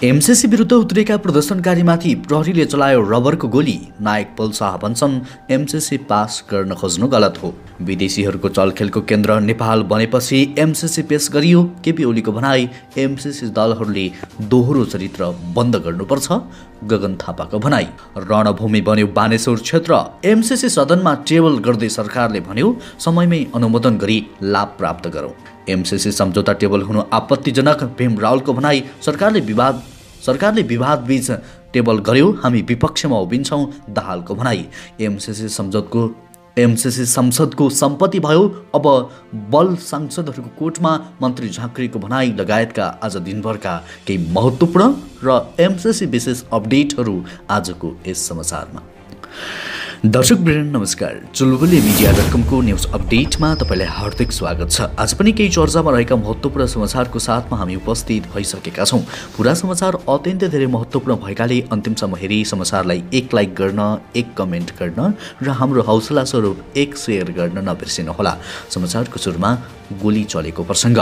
MCC विरुद्ध उत्रेका प्रदर्शनकारीमाथि प्रहरीले चलायो रबरको गोली। नायक पल शाह भन्छन् एमसीसी पास गर्न खोज्नु गलत हो। विदेशीहरूको चलखेलको केन्द्र नेपाल बनेपछि एमसीसी पेश गरियो। केपी ओलीको भनाई एमसीसी दलहरूले दोहोरो चरित्र बन्द गर्नुपर्छ। गगन थापाको भनाई रणभूमि बन्यो बानेश्वर क्षेत्र। एमसीसी सदनमा टेबल गर्दै सरकारले भन्यो समयमै अनुमोदन गरी लाभ प्राप्त गरौँ। एमसीसी सम्झौता टेबल हुनु आपत्तिजनक। भीम रावलको भनाई सरकारले विवाद बीच टेबल गर्यो, हामी विपक्षमा उभिन्छौँ। दाहालको भनाई एमसीसी संसदको सम्पत्ति भयो, अब बल सांसदहरूको कोर्टमा। मन्त्री झाँक्रीको भनाई लगायतका आज दिनभरका केही महत्त्वपूर्ण र एमसीसी विशेष अपडेटहरू आजको यस समाचारमा। दर्शकवृन्द नमस्कार, चुलबुले मिडिया.com को न्युज अपडेटमा तपाईलाई हार्दिक स्वागत छ। आज पनि केही चर्चामा रहेका महत्त्वपूर्ण समाचारको साथमा हामी उपस्थित भइसकेका छौँ। पुरा समाचार अत्यन्तै धेरै महत्त्वपूर्ण भएकाले अन्तिमसम्म हेरी समाचारलाई एक लाइक गर्न, एक कमेन्ट गर्न र हाम्रो हौसला स्वरूप एक सेयर गर्न नबिर्सिनुहोला। समाचारको सुरुमा गोली चलेको प्रसङ्ग।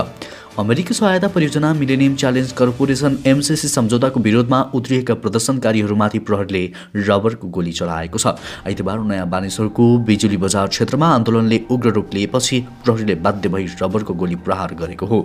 अमेरिकी सहायता परियोजना मिलेनियम च्यालेन्ज कर्पोरेसन एमसीसी सम्झौताको विरोधमा उत्रिएका प्रदर्शनकारीहरूमाथि प्रहरीले रबरको गोली चलाएको छ। आइतबार नयाँ बानेश्वरको बिजुली बजार क्षेत्रमा आन्दोलनले उग्र रूप लिएपछि प्रहरीले बाध्य भई रबरको गोली प्रहार गरेको हो।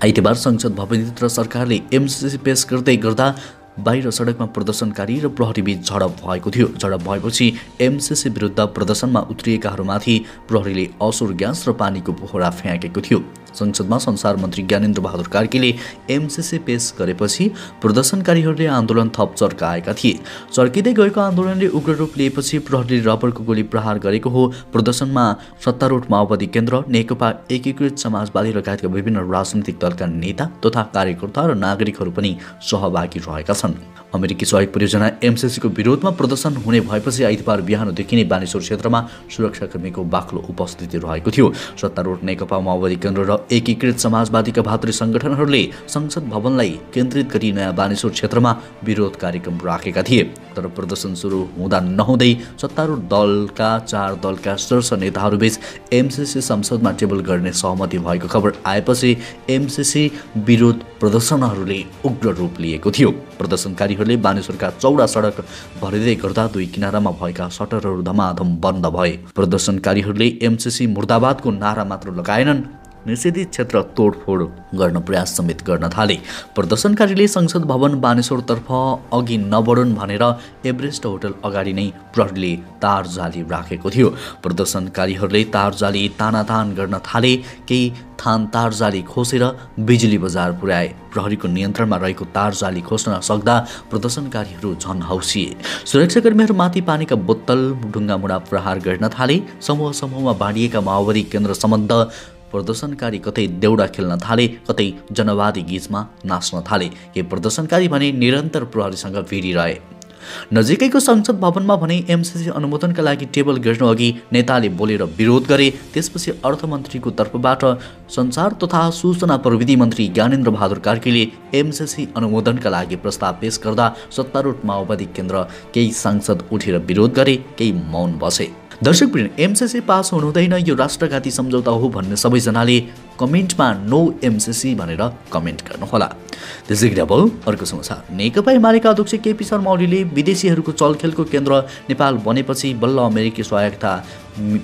आइतबार संसद भवनभित्र सरकारले एमसीसी पेश गर्दै गर्दा बाहिर सडकमा प्रदर्शनकारी र प्रहरीबीच झडप भएको थियो। झडप भएपछि एमसीसी विरुद्ध प्रदर्शनमा उत्रिएकाहरूमाथि प्रहरीले असुर ग्यास र पानीको पोखरा फ्याँकेको थियो। संसदमा संसार मन्त्री ज्ञानेन्द्र बहादुर कार्कीले एमसीसी पेश गरेपछि प्रदर्शनकारीहरूले आन्दोलन थप चर्काएका थिए। चर्किँदै गएको आन्दोलनले उग्र रूप लिएपछि प्रहरीले रबरको गोली प्रहार गरेको हो। प्रदर्शनमा सत्तारूढ माओवादी केन्द्र, नेकपा एकीकृत समाजवादी लगायतका विभिन्न राजनीतिक दलका नेता तथा कार्यकर्ता र नागरिकहरू पनि सहभागी रहेका छन्। अमेरिकी सहयोग परियोजना एमसीसीको विरोधमा प्रदर्शन हुने भएपछि आइतबार बिहानदेखि नै बानेश्वर क्षेत्रमा सुरक्षाकर्मीको बाक्लो उपस्थिति रहेको थियो। सत्तारूढ नेकपा माओवादी केन्द्र र एकीकृत समाजवादीका भातृ संगठनहरूले संसद भवनलाई केन्द्रित गरी नयाँ बानेश्वर क्षेत्रमा विरोध कार्यक्रम राखेका थिए। तर प्रदर्शन सुरु हुँदा नहुँदै सत्तारूढ दलका 4 दलका शीर्ष नेताहरूबीच एमसीसी संसदमा टेबल गर्ने सहमति भएको खबर आएपछि एमसीसी विरोध प्रदर्शनहरूले उग्र रूप लिएको थियो। प्रदर्शनकारीहरूले बानेश्वरका चौडा सडक भरिँदै गर्दा दुई किनारामा भएका सटरहरू धमाधम बन्द भए। प्रदर्शनकारीहरूले एमसीसी मुर्दाबादको नारा मात्र लगाएनन्, निषेधित क्षेत्र तोडफोड गर्न प्रयास समेत गर्न थाले। प्रदर्शनकारीले संसद भवन बानेश्वरतर्फ अघि नबढुन् भनेर एभरेस्ट होटल अगाडि नै प्रहरीले तार जाली राखेको थियो। प्रदर्शनकारीहरूले तार जाली तानातान गर्न थाले। केही थान तार जाली खोसेर बिजुली बजार पुर्याए। प्रहरीको नियन्त्रणमा रहेको तार जाली खोस्न नसक्दा प्रदर्शनकारीहरू झन हौसिए। सुरक्षाकर्मीहरूमाथि पानीका बोतल, ढुङ्गामुढा प्रहार गर्न थाले। समूह समूहमा बाँडिएका माओवादी केन्द्र सम्बन्ध प्रदर्शनकारी कतै देउडा खेल्न थाले, कतै जनवादी गीतमा नाच्न थाले। केही प्रदर्शनकारी भने निरन्तर प्रहरीसँग भिडिरहे। नजिकैको संसद भवनमा भने एमसीसी अनुमोदनका लागि टेबल गर्नुअघि नेताले बोलेर विरोध गरे। त्यसपछि अर्थमन्त्रीको तर्फबाट सञ्चार तथा सूचना प्रविधि मन्त्री ज्ञानेन्द्र बहादुर कार्कीले एमसीसी अनुमोदनका लागि प्रस्ताव पेश गर्दा सत्तारूढ माओवादी केन्द्र केही सांसद उठेर विरोध गरे, केही मौन बसे। दर्शकवृन्द, एमसीसी पास हुनुहुँदैन, यो राष्ट्रघाती सम्झौता हो भन्ने सबैजनाले कमेन्टमा नो एमसीसी भनेर कमेन्ट गर्नुहोला। त्यसै गरी अब अर्को समाचार। नेकपा एमालेका अध्यक्ष केपी शर्मा ओलीले विदेशीहरूको चलखेलको केन्द्र नेपाल बनेपछि बल्ल अमेरिकी सहायता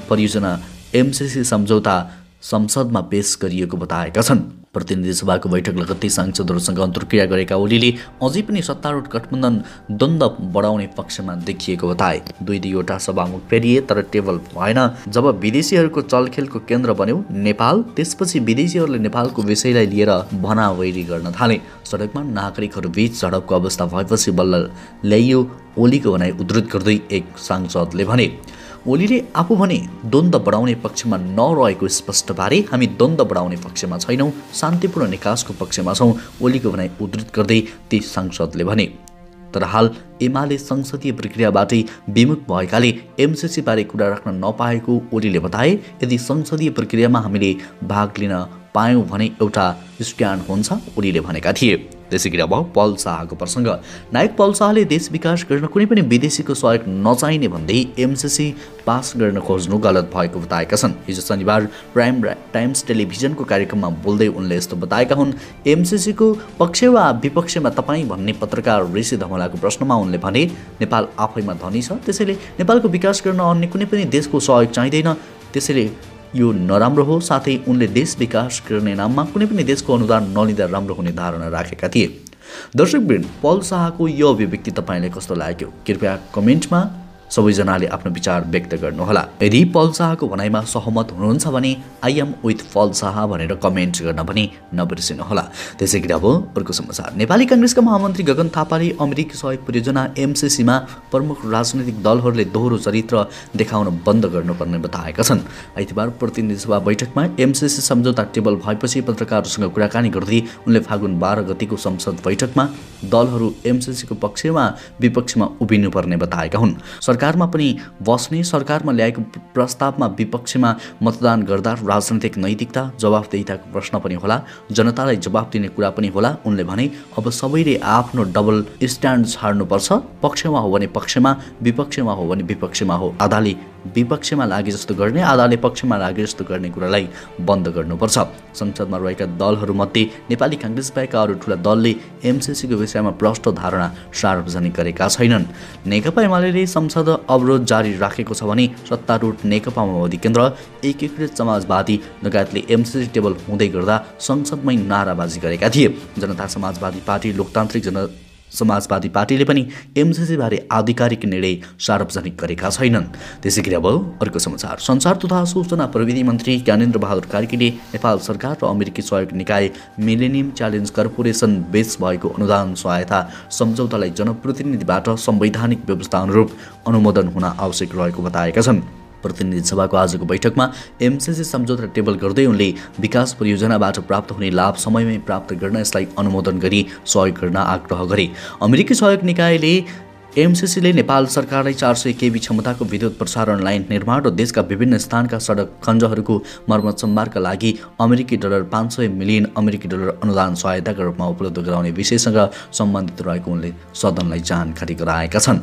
परियोजना एमसीसी सम्झौता संसदमा पेश गरिएको बताएका छन्। प्रतिनिधि सभाको बैठक लगत्तै सांसदहरूसँग अन्तर्क्रिया गरेका ओलीले अझै पनि सत्तारूढ गठबन्धन द्वन्द्व बढाउने पक्षमा देखिएको बताए। दुईवटा सभामुख फेरिए तर टेबल भएन। जब विदेशीहरूको चलखेलको केन्द्र बन्यो नेपाल, त्यसपछि विदेशीहरूले नेपालको विषयलाई लिएर भनावैरी गर्न थाले। सडकमा नागरिकहरूबीच झडपको अवस्था भएपछि बल्ल ल्याइयो। ओलीको भनाइ उद्धृत गर्दै एक सांसदले भने, ओलीले आफू भने द्वन्द्व बढाउने पक्षमा नरहेको स्पष्ट पारे। हामी द्वन्द्व बढाउने पक्षमा छैनौँ, शान्तिपूर्ण निकासको पक्षमा छौँ। ओलीको भनाइ उद्धृत गर्दै ती सांसदले भने। तर हाल एमाले संसदीय प्रक्रियाबाटै विमुख भएकाले एमसीसी बारे कुरा राख्न नपाएको ओलीले बताए। यदि संसदीय प्रक्रियामा हामीले भाग लिन पायौँ भने एउटा स्ट्यान्ड हुन्छ, ओलीले भनेका थिए। त्यसैगरी अब पल शाहको प्रसङ्ग। नायक पल शाहले देश विकास गर्न कुनै पनि विदेशीको सहयोग नचाहिने भन्दै एमसीसी पास गर्न खोज्नु गलत भएको बताएका छन्। हिजो शनिबार प्राइम टाइम्स टेलिभिजनको कार्यक्रममा बोल्दै उनले यस्तो बताएका हुन्। एमसीसीको पक्ष वा विपक्षमा तपाईँ भन्ने पत्रकार ऋषि धमलाको प्रश्नमा उनले भने, नेपाल आफैमा धनी छ, त्यसैले नेपालको विकास गर्न अन्य कुनै पनि देशको सहयोग चाहिँदैन, त्यसैले यो नराम्रो हो। साथै उनले देश विकास गर्ने नाममा कुनै पनि देशको अनुदान नलिँदा राम्रो हुने धारणा राखेका थिए। दर्शकवृन्द, पल शाहको यो अभिव्यक्ति तपाईँलाई कस्तो लाग्यो? कृपया कमेन्टमा सबैजनाले आफ्नो विचार व्यक्त गर्नुहोला। यदि पल शाहको भनाइमा सहमत हुनुहुन्छ भने आई एम विथ पल शाह भनेर कमेन्ट गर्न पनि नबिर्सिनुहोला। त्यसैगरी अब अर्को समाचार। नेपाली काङ्ग्रेसका महामन्त्री गगन थापाले अमेरिकी सहयोग परियोजना एमसीसीमा प्रमुख राजनैतिक दलहरूले दोहोरो चरित्र देखाउन बन्द गर्नुपर्ने बताएका छन्। आइतबार प्रतिनिधि सभा बैठकमा एमसीसी सम्झौता टेबल भएपछि पत्रकारहरूसँग कुराकानी गर्दै उनले फागुन 12 गतिको संसद बैठकमा दलहरू एमसीसीको पक्षमा विपक्षमा उभिनुपर्ने बताएका हुन्। सरकारमा पनि बस्ने, सरकारमा ल्याएको प्रस्तावमा विपक्षमा मतदान गर्दा राजनैतिक नैतिकता, जवाफदेहिताको प्रश्न पनि होला, जनतालाई जवाफ दिने कुरा पनि होला। उनले भने, अब सबैले आफ्नो डबल स्ट्यान्ड छाड्नुपर्छ। पक्षमा हो भने पक्षमा, विपक्षमा हो भने विपक्षमा हो। आधाले विपक्षमा लागे जस्तो गर्ने, आधाले पक्षमा लागे जस्तो गर्ने कुरालाई बन्द गर्नुपर्छ। संसदमा रहेका दलहरूमध्ये नेपाली काङ्ग्रेस बाहेक अरू ठुला दलले एमसीसीको विषयमा भ्रष्ट धारणा सार्वजनिक गरेका छैनन्। नेकपा एमाले संसद अवरोध जारी राखेको छ भने सत्तारूढ नेकपा माओवादी केन्द्र, एकीकृत समाजवादी लगायतले एमसीसी टेबल हुँदै गर्दा संसदमै नाराबाजी गरेका थिए। जनता समाजवादी पार्टी, लोकतान्त्रिक समाजवादी पार्टीले पनि एमसीसीबारे आधिकारिक निर्णय सार्वजनिक गरेका छैनन्। त्यसैगरी अब अर्को समाचार। सञ्चार तथा सूचना प्रविधि मन्त्री ज्ञानेन्द्र बहादुर कार्कीले नेपाल सरकार र अमेरिकी सहयोग निकाय मिलेनियम च्यालेन्ज कर्पोरेसन बीच भएको अनुदान सहायता सम्झौतालाई जनप्रतिनिधिबाट संवैधानिक व्यवस्था अनुरूप अनुमोदन हुन आवश्यक रहेको बताएका छन्। प्रतिनिधि सभाको आजको बैठकमा एमसीसी सम्झौता टेबल गर्दै उनले विकास परियोजनाबाट प्राप्त हुने लाभ समयमै प्राप्त गर्न यसलाई अनुमोदन गरी सहयोग गर्न आग्रह गरे। अमेरिकी सहयोग निकायले एमसीसीले नेपाल सरकारलाई 400 केबी क्षमताको विद्युत प्रसारण लाइन निर्माण र देशका विभिन्न स्थानका सडक खण्डहरूको मर्मत सम्भारका लागि अमेरिकी डलर 500 मिलियन अमेरिकी डलर अनुदान सहायताका रूपमा उपलब्ध गराउने विषयसँग सम्बन्धित रहेको उनले सदनलाई जानकारी गराएका छन्।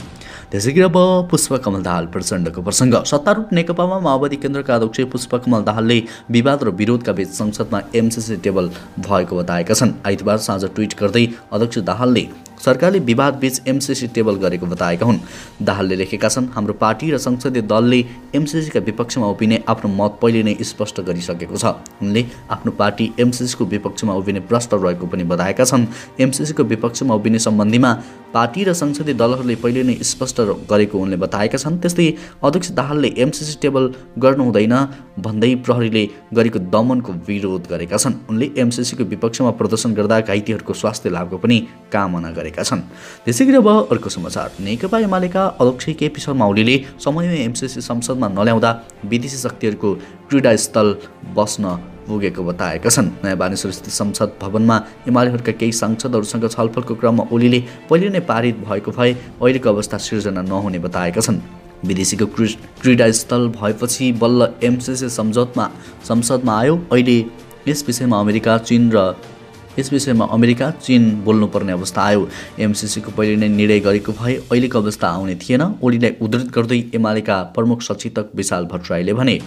त्यसैगरी अब पुष्पकमल दाहाल प्रचण्डको प्रसङ्ग। सत्तारूढ नेकपामा माओवादी केन्द्रका अध्यक्ष पुष्पकमल दाहालले विवाद र विरोधका बीच संसदमा एमसीसी टेबल भएको बताएका छन्। आइतबार साँझ ट्विट गर्दै अध्यक्ष दाहालले सरकारले विवाद बीच एमसीसी टेबल गरेको बताएका हुन्। दाहालले लेखेका छन्, हाम्रो पार्टी र संसदीय दलले एमसीसीका विपक्षमा उभिने आफ्नो मत पहिले नै स्पष्ट गरिसकेको छ। उनले आफ्नो पार्टी एमसीसीको विपक्षमा उभिने प्रश्न रहेको पनि बताएका छन्। एमसीसीको विपक्षमा उभिने सम्बन्धीमा पार्टी र संसदीय दलहरूले पहिले नै स्पष्ट गरेको उनले बताएका छन्। त्यस्तै अध्यक्ष दाहालले एमसीसी टेबल गर्नु हुँदैन भन्दै प्रहरीले गरेको दमनको विरोध गरेका छन्। उनले एमसीसीको विपक्षमा प्रदर्शन गर्दा घाइतेहरूको स्वास्थ्य लाभको पनि कामना गरेका छन्। त्यसैगरी अब अर्को समाचार। नेकपा एमालेका अध्यक्ष केपी शर्मा ओलीले समयमै एमसीसी संसदमा नल्याउँदा विदेशी शक्तिहरूको क्रीडास्थल बस्न पुगेको बताएका छन्। नयाँ बानेश्वर स्थित संसद भवनमा एमालेहरूका केही सांसदहरूसँग छलफलको क्रममा ओलीले पहिले नै पारित भएको भए अहिलेको अवस्था सिर्जना नहुने बताएका छन्। विदेशीको क्रीडास्थल भएपछि बल्ल एमसीसी संसदमा आयो। अहिले यस विषयमा अमेरिका, चीन बोल्नुपर्ने अवस्था आयो। एमसीसीको पहिले नै निर्णय गरेको भए अहिलेको अवस्था आउने थिएन। ओलीलाई उद्धृत गर्दै एमालेका प्रमुख सचेतक विशाल भट्टराईले भने,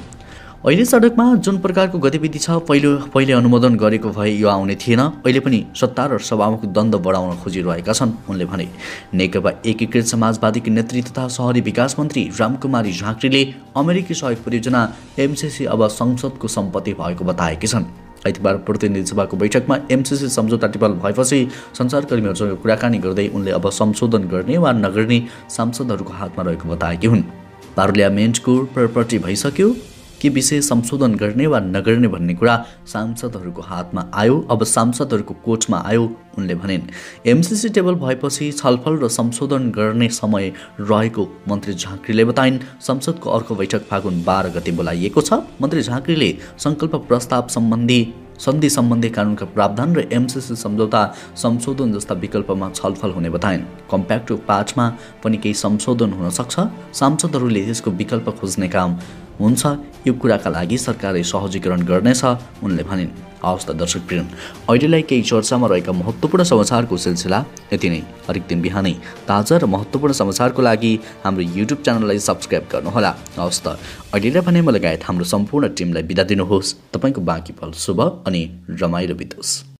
अहिले सडकमा जुन प्रकारको गतिविधि छ पहिले अनुमोदन गरेको भए यो आउने थिएन। अहिले पनि सत्ता र सभामुख द्वन्द्व बढाउन खोजिरहेका छन्। उनले भने, नेकपा एकीकृत समाजवादीकी नेत्री तथा शहरी विकास मन्त्री रामकुमारी झाँक्रीले अमेरिकी सहयोग परियोजना एमसीसी अब संसदको सम्पत्ति भएको बताएकी छन्। आइतबार प्रतिनिधि सभाको बैठकमा एमसीसी सम्झौता टेबल भएपछि सञ्चारकर्मीहरूसँग कुराकानी गर्दै उनले अब संशोधन गर्ने वा नगर्ने सांसदहरूको हातमा रहेको बताएकी हुन्। पार्लियामेन्टको प्रपर्टी भइसक्यो के विषय संशोधन गर्ने वा नगर्ने भन्ने कुरा सांसदहरूको हातमा आयो, अब सांसदहरूको कोचमा आयो। उनले भनिन्, एमसीसी टेबल भएपछि छलफल र संशोधन गर्ने समय रहेको मन्त्री झाँक्रीले बताइन्। संसदको अर्को बैठक फागुन 12 गते बोलाइएको छ। मन्त्री झाँक्रीले संकल्प प्रस्ताव सन्धि सम्बन्धी कानुनका प्रावधान र एमसीसी सम्झौता संशोधन जस्ता विकल्पमा छलफल हुने बताइन्। कम्प्याक्ट पाठमा पनि केही संशोधन हुन सक्छ। सांसदहरूले त्यसको विकल्प खोज्ने काम हुन्छ। यो कुराका लागि सरकारले सहजीकरण गर्नेछ उनले भनिन्। हवस् त दर्शकवृन्द, अहिलेलाई केही चर्चामा रहेका महत्त्वपूर्ण समाचारको सिलसिला यति नै। हरेक दिन बिहानै ताजा र महत्त्वपूर्ण समाचारको लागि हाम्रो युट्युब च्यानललाई सब्सक्राइब गर्नुहोला। हवस् त अहिलेलाई भने म लगायत हाम्रो सम्पूर्ण टिमलाई बिदा दिनुहोस्। तपाईँको बाँकी पल शुभ अनि रमाइलो बितोस्।